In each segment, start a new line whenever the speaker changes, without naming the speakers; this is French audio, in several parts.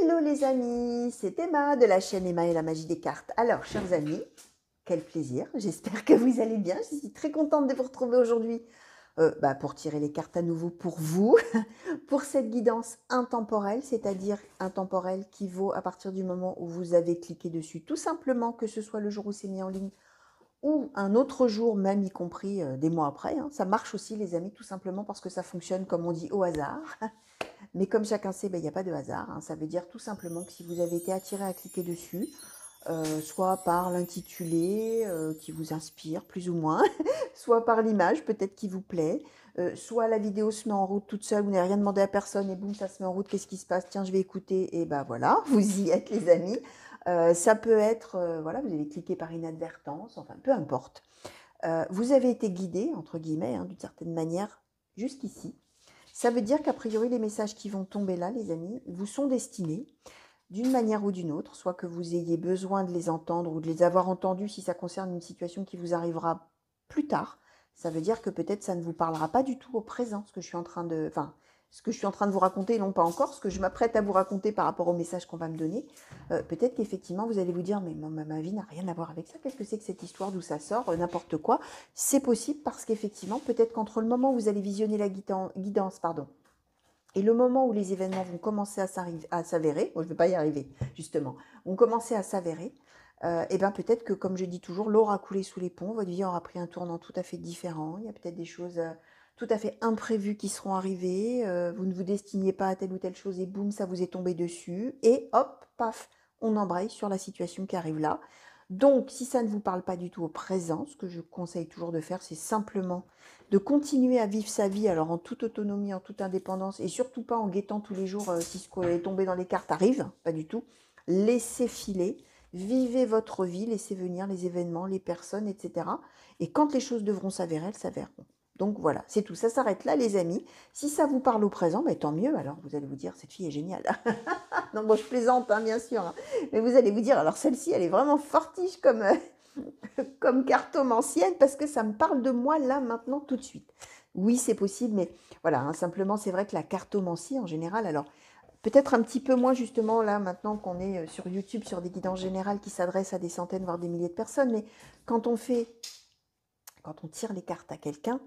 Hello les amis, c'est Emma de la chaîne Emma et la magie des cartes. Alors, chers amis, quel plaisir, j'espère que vous allez bien. Je suis très contente de vous retrouver aujourd'hui pour tirer les cartes à nouveau pour vous, pour cette guidance intemporelle, c'est-à-dire intemporelle qui vaut à partir du moment où vous avez cliqué dessus, tout simplement, que ce soit le jour où c'est mis en ligne ou un autre jour, même y compris des mois après. Hein. Ça marche aussi les amis, tout simplement parce que ça fonctionne, comme on dit, au hasard. Mais comme chacun sait, il n'y a pas de hasard. Hein. Ça veut dire tout simplement que si vous avez été attiré à cliquer dessus, soit par l'intitulé qui vous inspire plus ou moins, soit par l'image peut-être qui vous plaît, soit la vidéo se met en route toute seule, vous n'avez rien demandé à personne et boum, ça se met en route, qu'est-ce qui se passe? Tiens, je vais écouter, et ben voilà, vous y êtes les amis. Ça peut être, voilà, vous avez cliqué par inadvertance, enfin peu importe. Vous avez été guidé, entre guillemets, hein, d'une certaine manière, jusqu'ici. Ça veut dire qu'a priori, les messages qui vont tomber là, les amis, vous sont destinés d'une manière ou d'une autre, soit que vous ayez besoin de les entendre ou de les avoir entendus si ça concerne une situation qui vous arrivera plus tard. Ça veut dire que peut-être ça ne vous parlera pas du tout au présent, ce que je suis en train de, ce que je suis en train de vous raconter, non pas encore, ce que je m'apprête à vous raconter par rapport au message qu'on va me donner. Peut-être qu'effectivement, vous allez vous dire, mais ma vie n'a rien à voir avec ça. Qu'est-ce que c'est que cette histoire, d'où ça sort, n'importe quoi. C'est possible parce qu'effectivement, peut-être qu'entre le moment où vous allez visionner la guidance, et le moment où les événements vont commencer à s'avérer, moi je ne vais pas y arriver justement, vont commencer à s'avérer, et bien peut-être que, comme je dis toujours, l'eau aura coulé sous les ponts, votre vie aura pris un tournant tout à fait différent, il y a peut-être des choses tout à fait imprévues qui seront arrivées, vous ne vous destiniez pas à telle ou telle chose et boum, ça vous est tombé dessus, et hop, paf, on embraye sur la situation qui arrive là. Donc, si ça ne vous parle pas du tout au présent, ce que je conseille toujours de faire, c'est simplement de continuer à vivre sa vie, alors en toute autonomie, en toute indépendance, et surtout pas en guettant tous les jours si ce qui est tombé dans les cartes arrive, pas du tout. Laissez filer, vivez votre vie, laissez venir les événements, les personnes, etc. Et quand les choses devront s'avérer, elles s'avéreront. Donc voilà, c'est tout, ça s'arrête là les amis. Si ça vous parle au présent, tant mieux, alors vous allez vous dire, cette fille est géniale. Non, bon, je plaisante, hein, bien sûr, hein. Mais vous allez vous dire, alors celle-ci, elle est vraiment fortiche comme, comme cartomancienne parce que ça me parle de moi là, maintenant, tout de suite. Oui, c'est possible, mais voilà, hein, simplement, c'est vrai que la cartomancie, en général, alors peut-être un petit peu moins justement là, maintenant qu'on est sur YouTube, sur des guidances générales qui s'adressent à des centaines, voire des milliers de personnes, mais quand on tire les cartes à quelqu'un,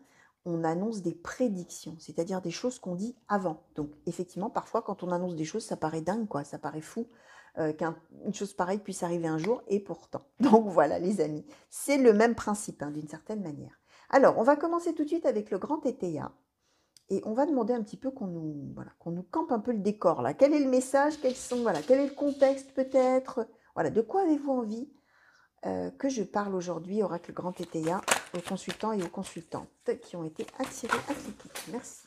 on annonce des prédictions, c'est-à-dire des choses qu'on dit avant. Donc, effectivement, parfois, quand on annonce des choses, ça paraît dingue, quoi, ça paraît fou qu'une chose pareille puisse arriver un jour, et pourtant. Donc, voilà, les amis, c'est le même principe, hein, d'une certaine manière. Alors, on va commencer tout de suite avec le grand Tétéa, et on va demander un petit peu qu'on nous campe un peu le décor, là. Quel est le message, quel est le contexte, peut-être? Voilà, de quoi avez-vous envie que je parle aujourd'hui, Oracle Grand Tétéa, aux consultants et aux consultantes qui ont été attirés à cliquer. Merci.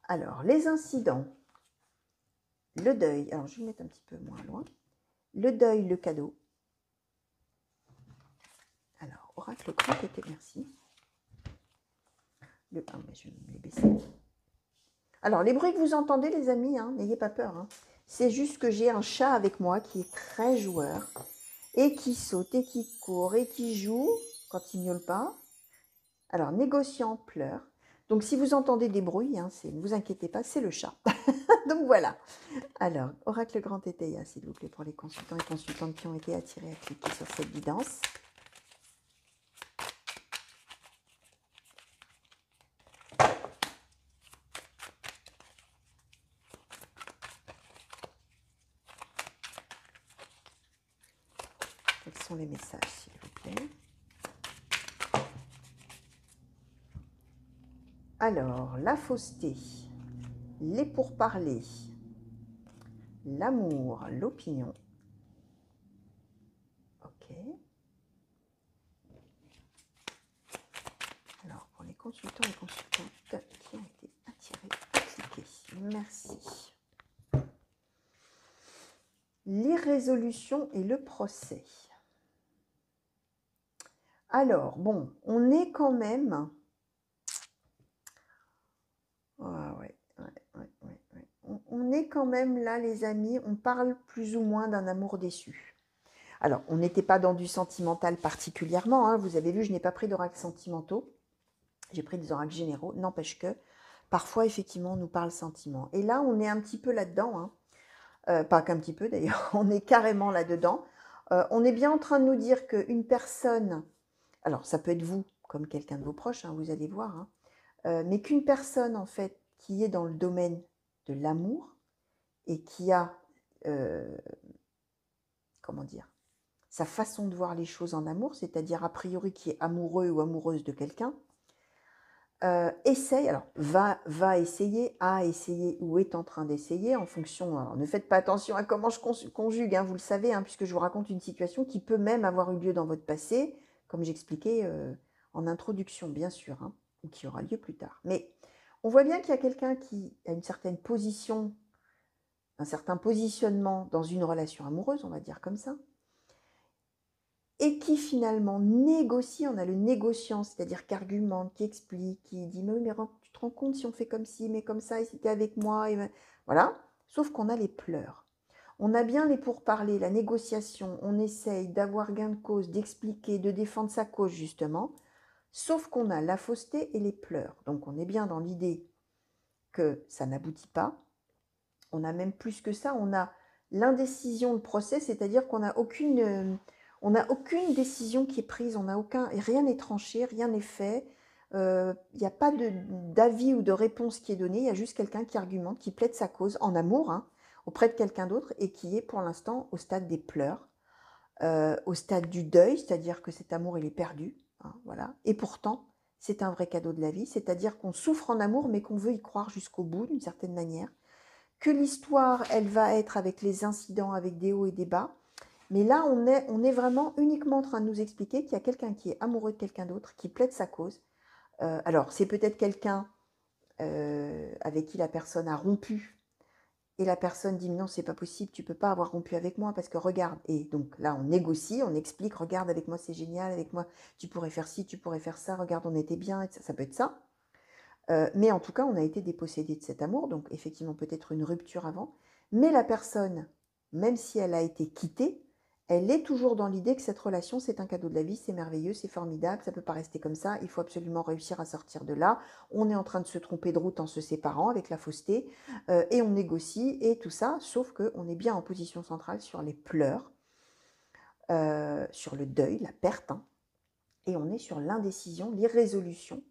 Alors, les incidents, le deuil, alors je vais me mettre un petit peu moins loin, le deuil, le cadeau. Alors, Oracle Grand Tétéa, merci. Mais je vais me les baisser. Alors, les bruits que vous entendez, les amis, hein, n'ayez pas peur. Hein. C'est juste que j'ai un chat avec moi qui est très joueur et qui saute et qui court et qui joue quand il miaule pas. Alors, négociant pleure. Donc, si vous entendez des bruits, hein, ne vous inquiétez pas, c'est le chat. Donc, voilà. Alors, Oracle Grand Tétéa, s'il vous plaît, pour les consultants et consultantes qui ont été attirés à cliquer sur cette guidance. Quels sont les messages, s'il vous plaît? Alors, la fausseté, les pourparlers, l'amour, l'opinion. Ok. Alors, pour les consultants et consultantes qui ont été attirés à cliquer, merci. L'irrésolution et le procès. Alors, bon, on est quand même... On est quand même là, les amis, on parle plus ou moins d'un amour déçu. Alors, on n'était pas dans du sentimental particulièrement, hein. Vous avez vu, je n'ai pas pris d'oracles sentimentaux, j'ai pris des oracles généraux, n'empêche que, parfois, effectivement, on nous parle sentiment. Et là, on est un petit peu là-dedans, hein. Pas qu'un petit peu d'ailleurs, on est carrément là-dedans. On est bien en train de nous dire qu'une personne, alors ça peut être vous, comme quelqu'un de vos proches, hein, vous allez voir, hein, mais qu'une personne, en fait, qui est dans le domaine de l'amour et qui a, comment dire, sa façon de voir les choses en amour, c'est-à-dire a priori qui est amoureux ou amoureuse de quelqu'un, essaye, alors va essayer, a essayé ou est en train d'essayer en fonction, alors ne faites pas attention à comment je conjugue, hein, vous le savez, hein, puisque je vous raconte une situation qui peut même avoir eu lieu dans votre passé, comme j'expliquais en introduction, bien sûr, hein, ou qui aura lieu plus tard. Mais on voit bien qu'il y a quelqu'un qui a une certaine position, un certain positionnement dans une relation amoureuse, on va dire comme ça, et qui finalement négocie, on a le négociant, c'est-à-dire qu'argumente, qui explique, qui dit mais oui, mais tu te rends compte si on fait comme ci, mais comme ça, et si tu es avec moi, et voilà. Sauf qu'on a les pleurs. On a bien les pourparlers, la négociation, on essaye d'avoir gain de cause, d'expliquer, de défendre sa cause justement, sauf qu'on a la fausseté et les pleurs. Donc on est bien dans l'idée que ça n'aboutit pas. On a même plus que ça, on a l'indécision de procès, c'est-à-dire qu'on n'a aucune... on n'a aucune décision qui est prise, rien n'est tranché, rien n'est fait, il n'y a pas d'avis ou de réponse qui est donné, il y a juste quelqu'un qui argumente, qui plaide sa cause en amour, hein, auprès de quelqu'un d'autre et qui est pour l'instant au stade des pleurs, au stade du deuil, c'est-à-dire que cet amour il est perdu, hein, voilà. Et pourtant c'est un vrai cadeau de la vie, c'est-à-dire qu'on souffre en amour mais qu'on veut y croire jusqu'au bout d'une certaine manière, que l'histoire elle va être avec les incidents, avec des hauts et des bas. Mais là, on est vraiment uniquement en train de nous expliquer qu'il y a quelqu'un qui est amoureux de quelqu'un d'autre, qui plaide sa cause. Alors, c'est peut-être quelqu'un avec qui la personne a rompu, et la personne dit non, c'est pas possible, tu peux pas avoir rompu avec moi parce que regarde. Et donc là, on négocie, on explique, regarde, avec moi c'est génial, avec moi tu pourrais faire ci, tu pourrais faire ça, regarde, on était bien, ça peut être ça. Mais en tout cas, on a été dépossédé de cet amour, donc effectivement peut-être une rupture avant. Mais la personne, même si elle a été quittée, elle est toujours dans l'idée que cette relation, c'est un cadeau de la vie, c'est merveilleux, c'est formidable, ça ne peut pas rester comme ça, il faut absolument réussir à sortir de là. On est en train de se tromper de route en se séparant avec la fausseté, et on négocie, et tout ça, sauf qu'on est bien en position centrale sur les pleurs, sur le deuil, la perte, hein, et on est sur l'indécision, l'irrésolution,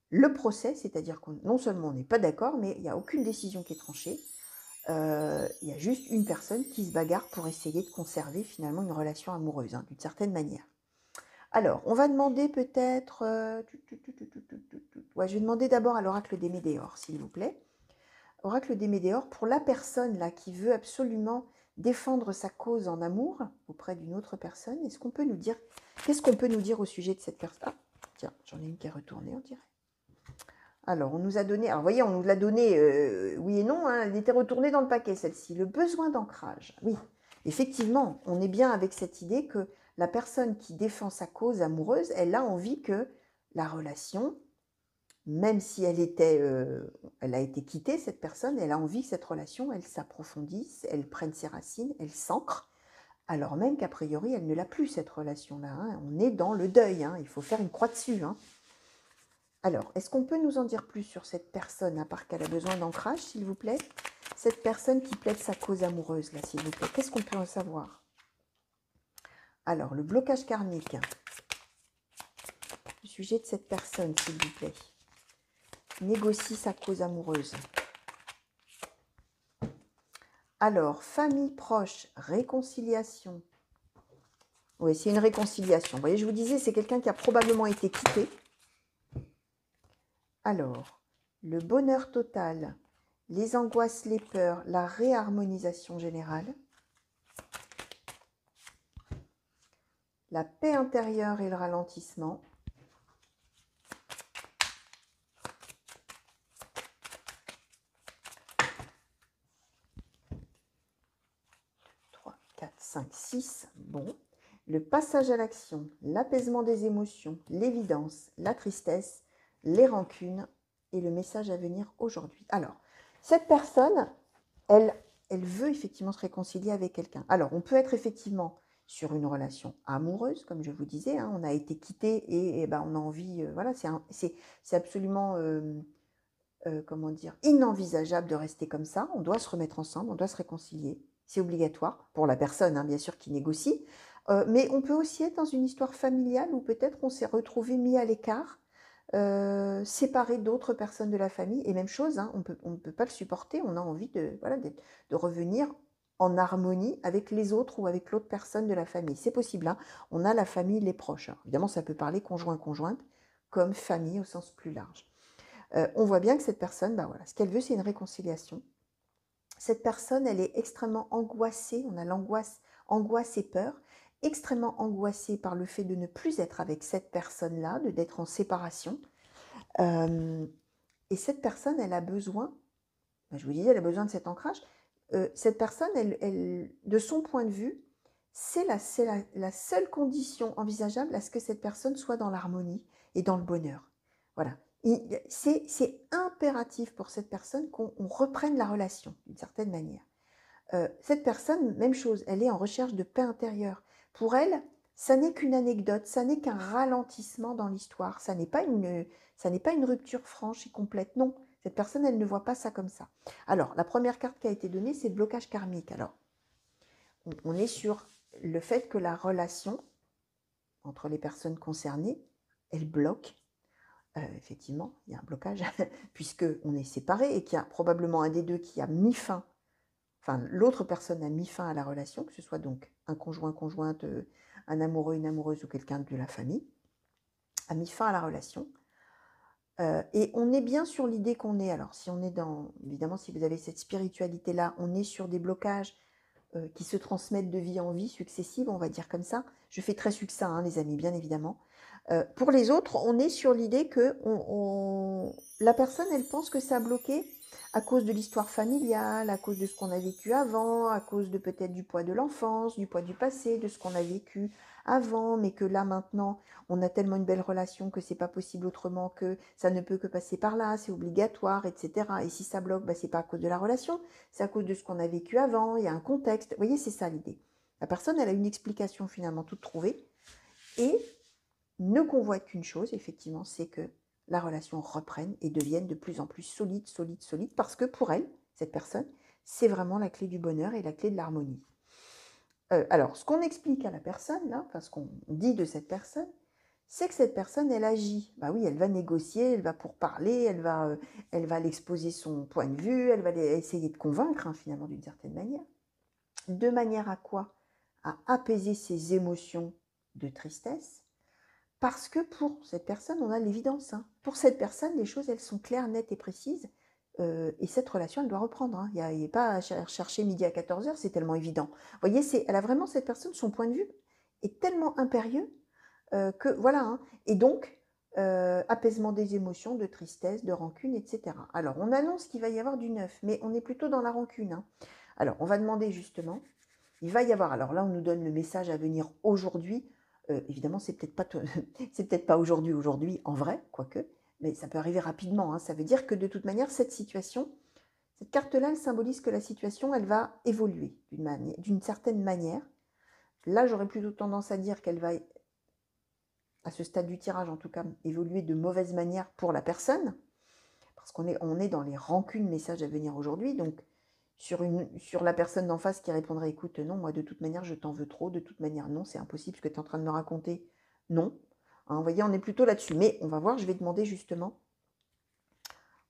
le procès, c'est-à-dire que non seulement on n'est pas d'accord, mais il n'y a aucune décision qui est tranchée. Il y a juste une personne qui se bagarre pour essayer de conserver finalement une relation amoureuse, hein, d'une certaine manière. Alors, on va demander peut-être... ouais, je vais demander d'abord à l'oracle des Médéors, s'il vous plaît. Oracle des Médéors, pour la personne là qui veut absolument défendre sa cause en amour auprès d'une autre personne, est-ce qu'on peut nous dire... Qu'est-ce qu'on peut nous dire au sujet de cette personne? Ah, tiens, j'en ai une qui est retournée, on dirait. Alors, on nous a donné, alors vous voyez, on nous l'a donné oui et non, hein, elle était retournée dans le paquet celle-ci. Le besoin d'ancrage, oui. Effectivement, on est bien avec cette idée que la personne qui défend sa cause amoureuse, elle a envie que la relation, même si elle a été quittée, cette personne, elle a envie que cette relation, elle s'approfondisse, elle prenne ses racines, elle s'ancre, alors même qu'a priori, elle ne l'a plus, cette relation-là, hein. On est dans le deuil, hein, il faut faire une croix dessus, hein. Alors, est-ce qu'on peut nous en dire plus sur cette personne, à part qu'elle a besoin d'ancrage, s'il vous plaît? Cette personne qui plaide sa cause amoureuse, là, s'il vous plaît. Qu'est-ce qu'on peut en savoir? Alors, le blocage karmique. Le sujet de cette personne, s'il vous plaît. Négocie sa cause amoureuse. Alors, famille proche, réconciliation. Oui, c'est une réconciliation. Vous voyez, je vous disais, c'est quelqu'un qui a probablement été quitté. Alors, le bonheur total, les angoisses, les peurs, la réharmonisation générale, la paix intérieure et le ralentissement, 3, 4, 5, 6, bon, le passage à l'action, l'apaisement des émotions, l'évidence, la tristesse, les rancunes et le message à venir aujourd'hui. Alors, cette personne, elle veut effectivement se réconcilier avec quelqu'un. Alors, on peut être effectivement sur une relation amoureuse, comme je vous disais, hein, on a été quitté et ben, on a envie, voilà, c'est absolument comment dire, inenvisageable de rester comme ça. On doit se remettre ensemble, on doit se réconcilier. C'est obligatoire pour la personne, hein, bien sûr, qui négocie. Mais on peut aussi être dans une histoire familiale où peut-être on s'est retrouvé mis à l'écart, séparé d'autres personnes de la famille. Et même chose, hein, on ne peut pas le supporter. On a envie de, voilà, de revenir en harmonie avec les autres ou avec l'autre personne de la famille. C'est possible, hein. On a la famille, les proches. Alors, évidemment, ça peut parler conjoint-conjointe comme famille au sens plus large. On voit bien que cette personne, bah voilà, ce qu'elle veut, c'est une réconciliation. Cette personne, elle est extrêmement angoissée, on a l'angoisse, angoisse et peur, extrêmement angoissée par le fait de ne plus être avec cette personne-là, d'être en séparation. Et cette personne, elle a besoin, je vous disais, elle a besoin de cet ancrage. Cette personne, de son point de vue, c'est la seule condition envisageable à ce que cette personne soit dans l'harmonie et dans le bonheur. Voilà. C'est impératif pour cette personne qu'on reprenne la relation d'une certaine manière. Cette personne, même chose, elle est en recherche de paix intérieure. Pour elle, ça n'est qu'une anecdote, ça n'est qu'un ralentissement dans l'histoire, ça n'est pas une rupture franche et complète. Non, cette personne, elle ne voit pas ça comme ça. Alors, la première carte qui a été donnée, c'est le blocage karmique. Alors, on est sur le fait que la relation entre les personnes concernées, elle bloque. Effectivement, il y a un blocage, puisqu'on est séparés et qu'il y a probablement un des deux qui a mis fin, enfin l'autre personne a mis fin à la relation, que ce soit donc un conjoint, conjointe, un amoureux, une amoureuse ou quelqu'un de la famille, a mis fin à la relation. Et on est bien sur l'idée qu'on est, alors si on est dans, évidemment si vous avez cette spiritualité-là, on est sur des blocages qui se transmettent de vie en vie successive, on va dire comme ça. Je fais très succinct, hein, les amis, bien évidemment. Pour les autres, on est sur l'idée que la personne, elle pense que ça a bloqué à cause de l'histoire familiale, à cause de ce qu'on a vécu avant, à cause de peut-être du poids de l'enfance, du poids du passé, de ce qu'on a vécu avant, mais que là maintenant, on a tellement une belle relation que c'est pas possible autrement, que ça ne peut que passer par là, c'est obligatoire, etc. Et si ça bloque, bah, c'est pas à cause de la relation, c'est à cause de ce qu'on a vécu avant, il y a un contexte. Vous voyez, c'est ça l'idée. La personne, elle a une explication finalement toute trouvée et ne convoite qu'une chose, effectivement, c'est que la relation reprenne et devienne de plus en plus solide, solide, solide, parce que pour elle, cette personne, c'est vraiment la clé du bonheur et la clé de l'harmonie. Alors, ce qu'on explique à la personne, là, enfin, ce qu'on dit de cette personne, c'est que cette personne, elle agit. Bah oui, elle va négocier, elle va pourparler, elle va l'exposer son point de vue, elle va essayer de convaincre, hein, finalement, d'une certaine manière. De manière à quoi? À apaiser ses émotions de tristesse, parce que pour cette personne, on a l'évidence. Hein. Pour cette personne, les choses, elles sont claires, nettes et précises. Et cette relation, elle doit reprendre. Hein. Il n'y a pas à chercher midi à 14h, c'est tellement évident. Vous voyez, elle a vraiment, cette personne, son point de vue est tellement impérieux que voilà. Hein. Et donc, apaisement des émotions, de tristesse, de rancune, etc. Alors, on annonce qu'il va y avoir du neuf, mais on est plutôt dans la rancune. Hein. Alors, on va demander justement, il va y avoir, alors là, on nous donne le message à venir aujourd'hui. Évidemment, c'est peut-être pas aujourd'hui en vrai, quoique, mais ça peut arriver rapidement. Hein. Ça veut dire que de toute manière, cette situation, cette carte-là, elle symbolise que la situation, elle va évoluer d'une certaine manière. Là, j'aurais plutôt tendance à dire qu'elle va, à ce stade du tirage en tout cas, évoluer de mauvaise manière pour la personne, parce qu'on est dans les rancunes messages à venir aujourd'hui, donc sur la personne d'en face qui répondrait, écoute, non, moi de toute manière je t'en veux trop, de toute manière non, c'est impossible ce que tu es en train de me raconter, non. Hein, vous voyez, on est plutôt là-dessus, mais on va voir, je vais demander justement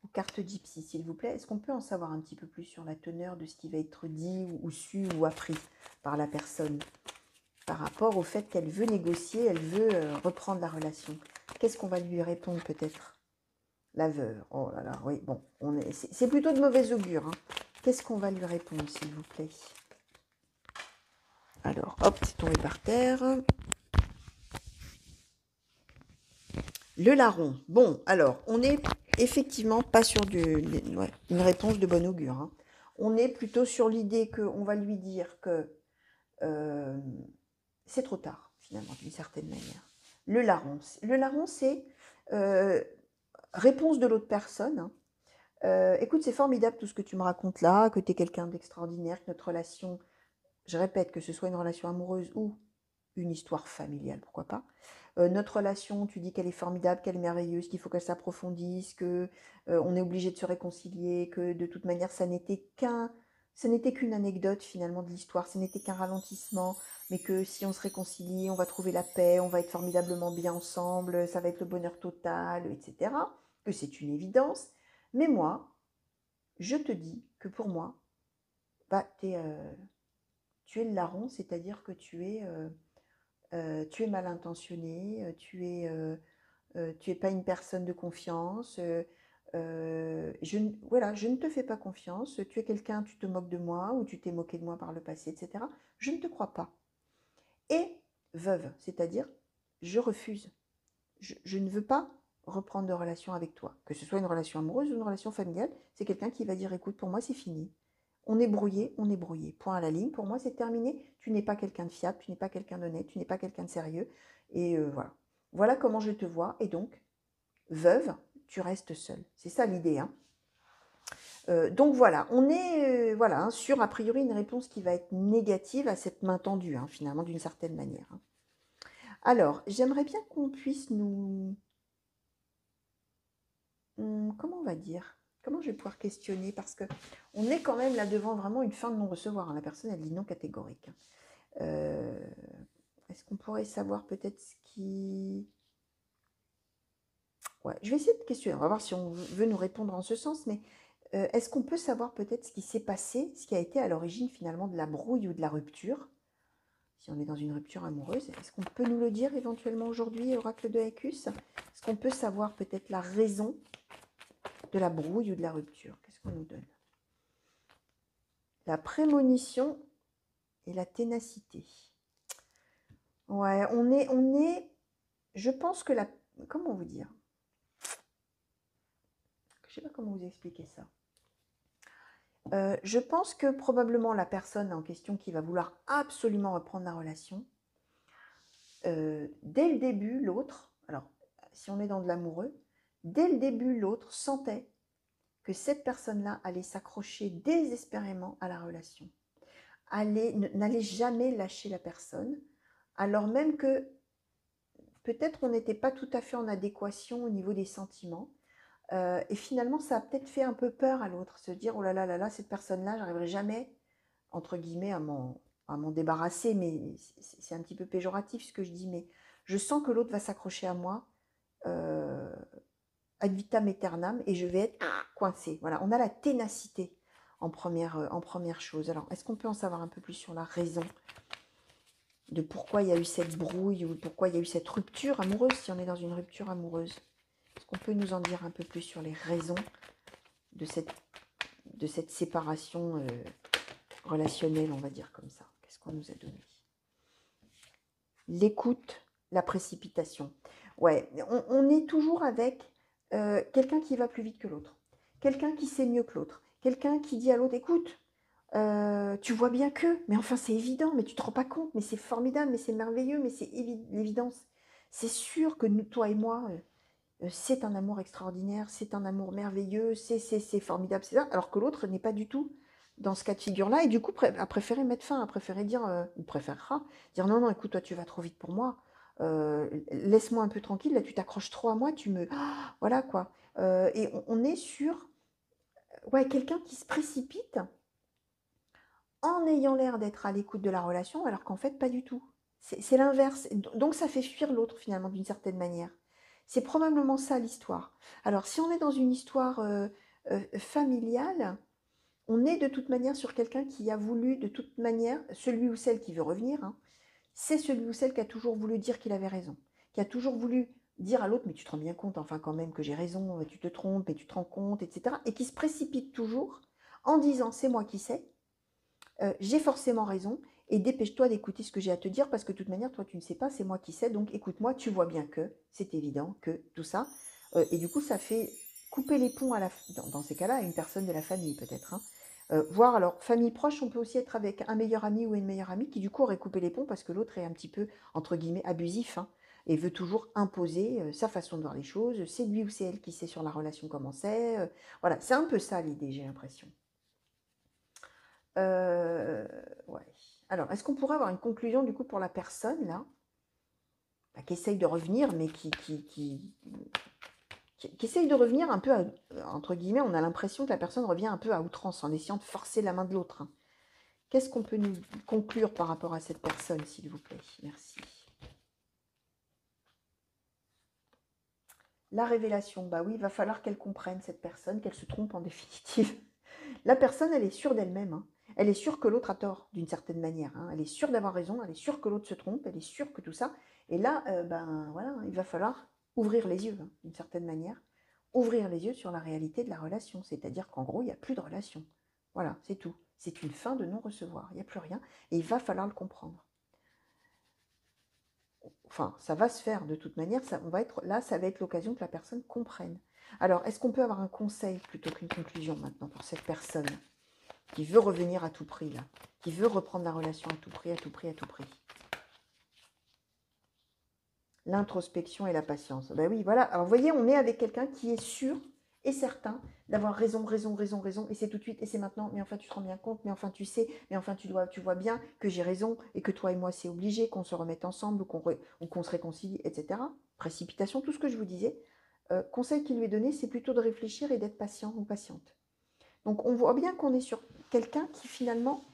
aux cartes Gypsy, s'il vous plaît, est-ce qu'on peut en savoir un petit peu plus sur la teneur de ce qui va être dit ou su ou appris par la personne par rapport au fait qu'elle veut négocier, elle veut reprendre la relation. Qu'est-ce qu'on va lui répondre peut-être? La veuve. Oh là là, oui, bon, c'est plutôt de mauvais augure. Hein. Qu'est-ce qu'on va lui répondre, s'il vous plaît? Alors, hop, c'est tombé par terre. Le larron. Bon, alors, on n'est effectivement pas sur une réponse de bon augure. Hein. On est plutôt sur l'idée qu'on va lui dire que c'est trop tard, finalement, d'une certaine manière. Le larron, c'est réponse de l'autre personne. Hein. Écoute, c'est formidable tout ce que tu me racontes là, que tu es quelqu'un d'extraordinaire, que notre relation, je répète, que ce soit une relation amoureuse ou une histoire familiale, pourquoi pas, Notre relation, tu dis qu'elle est formidable, qu'elle est merveilleuse, qu'il faut qu'elle s'approfondisse, que on est obligé de se réconcilier, que de toute manière, ça n'était qu'une anecdote finalement de l'histoire, ce n'était qu'un ralentissement, mais que si on se réconcilie, on va trouver la paix, on va être formidablement bien ensemble, ça va être le bonheur total, etc. Que c'est une évidence. Mais moi, je te dis que pour moi, bah, tu es le larron, c'est-à-dire que tu es mal intentionné, tu es pas une personne de confiance. Voilà, je ne te fais pas confiance. Tu es quelqu'un, tu te moques de moi ou tu t'es moqué de moi par le passé, etc. Je ne te crois pas. Et veuve, c'est-à-dire, je refuse. Je ne veux pas reprendre de relation avec toi. Que ce soit une relation amoureuse ou une relation familiale, c'est quelqu'un qui va dire, écoute, pour moi, c'est fini. On est brouillé, on est brouillé. Point à la ligne. Pour moi, c'est terminé. Tu n'es pas quelqu'un de fiable, tu n'es pas quelqu'un d'honnête, tu n'es pas quelqu'un de sérieux. Et voilà. Voilà comment je te vois. Et donc, veuve, tu restes seule. C'est ça l'idée. Hein. Donc voilà, on est voilà, hein, sur a priori une réponse qui va être négative à cette main tendue, hein, finalement, d'une certaine manière. Hein. Alors, j'aimerais bien qu'on puisse comment on va dire? Comment je vais pouvoir questionner? Parce que on est quand même là devant vraiment une fin de non-recevoir. Hein. La personne, elle dit non catégorique. Hein. Est-ce qu'on pourrait savoir peut-être ce qui... Ouais, je vais essayer de questionner. On va voir si on veut nous répondre en ce sens, mais est-ce qu'on peut savoir peut-être ce qui s'est passé, ce qui a été à l'origine finalement de la brouille ou de la rupture? Si on est dans une rupture amoureuse, est-ce qu'on peut nous le dire éventuellement aujourd'hui, oracle de Hecus? Est-ce qu'on peut savoir peut-être la raison de la brouille ou de la rupture? Qu'est-ce qu'on nous donne? La prémonition et la ténacité. Ouais, je pense que comment vous dire? Je ne sais pas comment vous expliquer ça. Je pense que probablement la personne en question qui va vouloir absolument reprendre la relation, dès le début, l'autre, alors si on est dans de l'amoureux, dès le début, l'autre sentait que cette personne-là allait s'accrocher désespérément à la relation, n'allait jamais lâcher la personne, alors même que peut-être on n'était pas tout à fait en adéquation au niveau des sentiments. Et finalement, ça a peut-être fait un peu peur à l'autre, se dire, oh là là là là, cette personne-là, j'arriverai jamais, entre guillemets, à m'en débarrasser, mais c'est un petit peu péjoratif ce que je dis, mais je sens que l'autre va s'accrocher à moi ad vitam aeternam et je vais être coincée. Voilà, on a la ténacité en première chose. Alors, est-ce qu'on peut en savoir un peu plus sur la raison de pourquoi il y a eu cette brouille ou pourquoi il y a eu cette rupture amoureuse, si on est dans une rupture amoureuse? Est-ce qu'on peut nous en dire un peu plus sur les raisons de cette séparation relationnelle, on va dire comme ça? Qu'est-ce qu'on nous a donné? L'écoute, la précipitation. Ouais, on est toujours avec quelqu'un qui va plus vite que l'autre, quelqu'un qui sait mieux que l'autre, quelqu'un qui dit à l'autre, écoute, tu vois bien que, mais enfin c'est évident, mais tu te rends pas compte, mais c'est formidable, mais c'est merveilleux, mais c'est l'évidence. C'est sûr que nous, toi et moi, c'est un amour extraordinaire, c'est un amour merveilleux, c'est formidable, c'est ça, alors que l'autre n'est pas du tout dans ce cas de figure-là, et du coup a préféré mettre fin, a préféré dire, ou préférera dire non, non, écoute, toi tu vas trop vite pour moi, laisse-moi un peu tranquille, là tu t'accroches trop à moi, tu me... voilà quoi. Et on est sur ouais, quelqu'un qui se précipite en ayant l'air d'être à l'écoute de la relation, alors qu'en fait pas du tout. C'est l'inverse, donc ça fait fuir l'autre finalement d'une certaine manière. C'est probablement ça l'histoire. Alors, si on est dans une histoire familiale, on est de toute manière sur quelqu'un qui a voulu, de toute manière, celui ou celle qui veut revenir, hein, c'est celui ou celle qui a toujours voulu dire qu'il avait raison, qui a toujours voulu dire à l'autre, mais tu te rends bien compte, enfin quand même, que j'ai raison, tu te trompes, et tu te rends compte, etc. Et qui se précipite toujours en disant, c'est moi qui sais, j'ai forcément raison, et dépêche-toi d'écouter ce que j'ai à te dire, parce que de toute manière, toi, tu ne sais pas, c'est moi qui sais, donc écoute-moi, tu vois bien que, c'est évident, que tout ça. Et du coup, ça fait couper les ponts dans ces cas-là à une personne de la famille, peut-être. Hein. Voire, alors, famille proche, on peut aussi être avec un meilleur ami ou une meilleure amie qui, du coup, aurait coupé les ponts parce que l'autre est un petit peu, entre guillemets, abusif, hein, et veut toujours imposer sa façon de voir les choses. C'est lui ou c'est elle qui sait sur la relation comment c'est. Voilà, c'est un peu ça l'idée, j'ai l'impression. Ouais. Alors, est-ce qu'on pourrait avoir une conclusion du coup pour la personne là? qui essaye de revenir, mais qui essaye de revenir un peu, entre guillemets, on a l'impression que la personne revient un peu à outrance, en essayant de forcer la main de l'autre. Hein. Qu'est-ce qu'on peut nous conclure par rapport à cette personne, s'il vous plaît? Merci. La révélation, bah oui, il va falloir qu'elle comprenne, cette personne, qu'elle se trompe en définitive. La personne, elle est sûre d'elle-même. Hein. Elle est sûre que l'autre a tort, d'une certaine manière. Hein. Elle est sûre d'avoir raison, elle est sûre que l'autre se trompe, elle est sûre que tout ça. Et là, ben voilà, il va falloir ouvrir les yeux, hein, d'une certaine manière. Ouvrir les yeux sur la réalité de la relation. C'est-à-dire qu'en gros, il n'y a plus de relation. Voilà, c'est tout. C'est une fin de non-recevoir. Il n'y a plus rien. Et il va falloir le comprendre. Enfin, ça va se faire de toute manière. Ça va être l'occasion que la personne comprenne. Alors, est-ce qu'on peut avoir un conseil plutôt qu'une conclusion maintenant pour cette personne qui veut revenir à tout prix, là, qui veut reprendre la relation à tout prix, à tout prix, à tout prix? L'introspection et la patience. Ben oui, voilà. Alors, vous voyez, on est avec quelqu'un qui est sûr et certain d'avoir raison, et c'est tout de suite, et c'est maintenant, mais enfin, tu te rends bien compte, mais enfin, tu sais, mais enfin, tu vois bien que j'ai raison, et que toi et moi, c'est obligé, qu'on se remette ensemble, ou qu'on se réconcilie, etc. Précipitation, tout ce que je vous disais. Conseil qui lui est donné, c'est plutôt de réfléchir et d'être patient ou patiente. Donc, on voit bien qu'on est sur quelqu'un qui, finalement,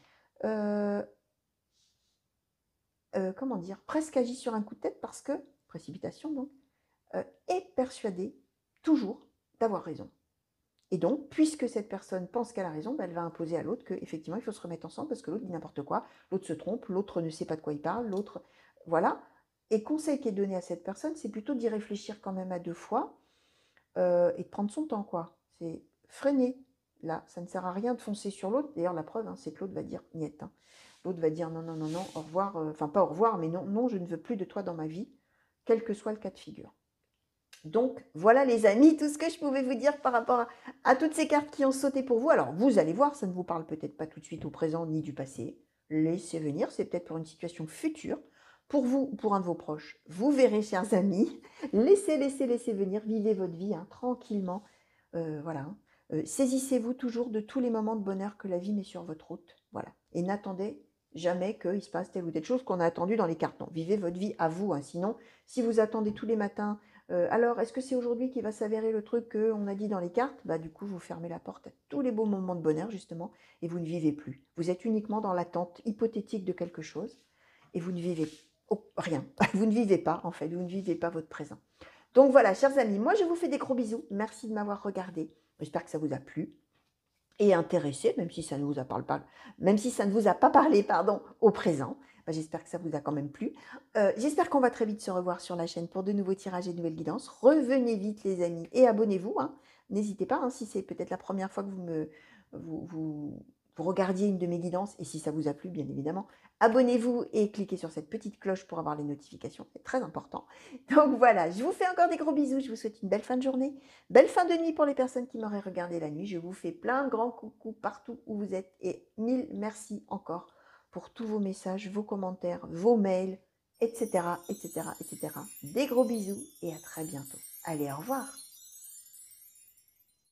comment dire, presque agit sur un coup de tête parce que, précipitation donc, est persuadé toujours d'avoir raison. Et donc, puisque cette personne pense qu'elle a raison, elle va imposer à l'autre qu'effectivement, il faut se remettre ensemble parce que l'autre dit n'importe quoi, l'autre se trompe, l'autre ne sait pas de quoi il parle, l'autre... Voilà. Et conseil qui est donné à cette personne, c'est plutôt d'y réfléchir quand même à 2 fois et de prendre son temps, quoi. C'est freiner. Là, ça ne sert à rien de foncer sur l'autre. D'ailleurs, la preuve, hein, c'est que l'autre va dire niet. Hein. L'autre va dire non, non, non, non, au revoir. Enfin, pas au revoir, mais non, non, je ne veux plus de toi dans ma vie, quel que soit le cas de figure. Donc, voilà les amis, tout ce que je pouvais vous dire par rapport à toutes ces cartes qui ont sauté pour vous. Alors, vous allez voir, ça ne vous parle peut-être pas tout de suite au présent ni du passé. Laissez venir, c'est peut-être pour une situation future. Pour vous ou pour un de vos proches, vous verrez, chers amis. Laissez venir, vivez votre vie hein, tranquillement. Voilà. Saisissez-vous toujours de tous les moments de bonheur que la vie met sur votre route. Voilà. Et n'attendez jamais qu'il se passe telle ou telle chose qu'on a attendu dans les cartes. Non, vivez votre vie à vous. Hein. Sinon, si vous attendez tous les matins, alors est-ce que c'est aujourd'hui qu'il va s'avérer le truc qu'on a dit dans les cartes? Bah du coup, vous fermez la porte à tous les beaux moments de bonheur, justement, et vous ne vivez plus. Vous êtes uniquement dans l'attente hypothétique de quelque chose, et vous ne vivez rien. Vous ne vivez pas, en fait, vous ne vivez pas votre présent. Donc voilà, chers amis, moi je vous fais des gros bisous. Merci de m'avoir regardé. J'espère que ça vous a plu et intéressé, même si ça ne vous a pas, même si ça ne vous a pas parlé, pardon, au présent. Bah, j'espère que ça vous a quand même plu. J'espère qu'on va très vite se revoir sur la chaîne pour de nouveaux tirages et de nouvelles guidances. Revenez vite les amis et abonnez-vous. Hein. N'hésitez pas, hein, si c'est peut-être la première fois que vous regardiez une de mes guidances et si ça vous a plu, bien évidemment, abonnez-vous et cliquez sur cette petite cloche pour avoir les notifications. C'est très important. Donc voilà, je vous fais encore des gros bisous. Je vous souhaite une belle fin de journée. Belle fin de nuit pour les personnes qui m'auraient regardé la nuit. Je vous fais plein de grands coucous partout où vous êtes et mille merci encore pour tous vos messages, vos commentaires, vos mails, etc., etc., etc. Des gros bisous et à très bientôt. Allez, au revoir.